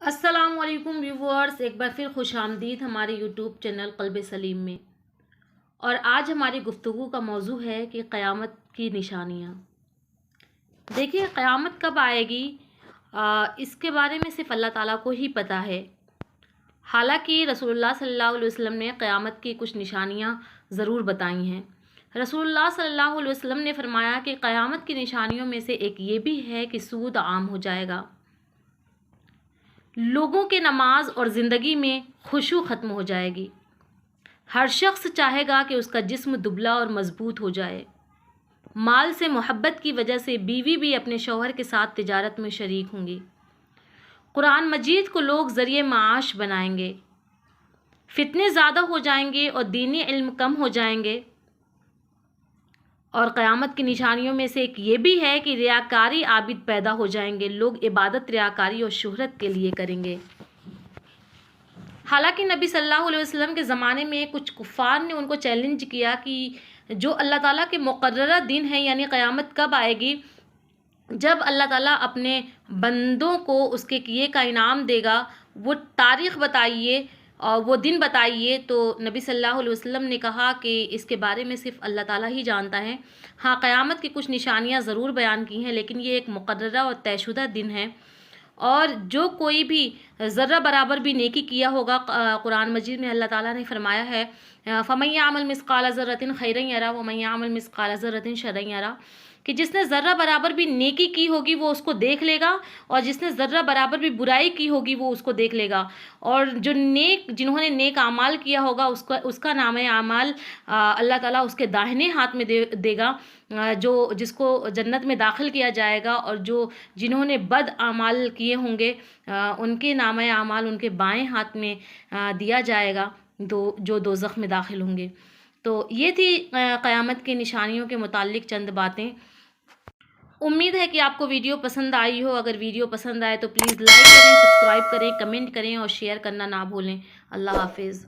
السلام علیکم ویورز، ایک بار پھر خوش آمدید ہمارے یوٹیوب چینل قلب سلیم میں۔ اور آج ہماری گفتگو کا موضوع ہے کہ قیامت کی نشانیاں۔ دیکھیے، قیامت کب آئے گی اس کے بارے میں صرف اللہ تعالیٰ کو ہی پتہ ہے۔ حالانکہ رسول اللہ صلی اللہ علیہ وسلم نے قیامت کی کچھ نشانیاں ضرور بتائی ہیں۔ رسول اللہ صلی اللہ علیہ وسلم نے فرمایا کہ قیامت کی نشانیوں میں سے ایک یہ بھی ہے کہ سود عام ہو جائے گا، لوگوں کے نماز اور زندگی میں خشوع ختم ہو جائے گی، ہر شخص چاہے گا کہ اس کا جسم دبلا اور مضبوط ہو جائے، مال سے محبت کی وجہ سے بیوی بھی اپنے شوہر کے ساتھ تجارت میں شریک ہوں گی، قرآن مجید کو لوگ ذریعہ معاش بنائیں گے، فتنے زیادہ ہو جائیں گے اور دینی علم کم ہو جائیں گے۔ اور قیامت کی نشانیوں میں سے ایک یہ بھی ہے کہ ریاکاری عابد پیدا ہو جائیں گے، لوگ عبادت ریاکاری اور شہرت کے لیے کریں گے۔ حالانکہ نبی صلی اللہ علیہ وسلم کے زمانے میں کچھ کفار نے ان کو چیلنج کیا کہ جو اللہ تعالیٰ کے مقررہ دن ہے، یعنی قیامت کب آئے گی، جب اللہ تعالیٰ اپنے بندوں کو اس کے کیے کا انعام دے گا، وہ تاریخ بتائیے اور وہ دن بتائیے۔ تو نبی صلی اللہ علیہ وسلم نے کہا کہ اس کے بارے میں صرف اللہ تعالیٰ ہی جانتا ہے۔ ہاں، قیامت کی کچھ نشانیاں ضرور بیان کی ہیں، لیکن یہ ایک مقررہ اور طے شدہ دن ہے، اور جو کوئی بھی ذرہ برابر بھی نیکی کیا ہوگا، قرآن مجید میں اللہ تعالیٰ نے فرمایا ہے فَمَن يَعْمَلْ مِثْقَالَ ذَرَّةٍ خَيْرًا يَرَهُ وَمَن يَعْمَلْ مِثْقَالَ ذَرَّةٍ شَرًّا يَرَهُ، کہ جس نے ذرہ برابر بھی نیکی کی ہوگی وہ اس کو دیکھ لے گا، اور جس نے ذرہ برابر بھی برائی کی ہوگی وہ اس کو دیکھ لے گا۔ اور جنہوں نے نیک اعمال کیا ہوگا اس کا نام اعمال اللہ تعالیٰ اس کے داہنے ہاتھ میں دے گا، جس کو جنت میں داخل کیا جائے گا، اور جنہوں نے بد اعمال کیے ہوں گے ان کے نام اعمال ان کے بائیں ہاتھ میں دیا جائے گا، جو دوزخ میں داخل ہوں گے۔ تو یہ تھی قیامت کی نشانیوں کے متعلق چند باتیں۔ امید ہے کہ آپ کو ویڈیو پسند آئی ہو۔ اگر ویڈیو پسند آئے تو پلیز لائک کریں، سبسکرائب کریں، کمنٹ کریں اور شیئر کرنا نہ بھولیں۔ اللہ حافظ۔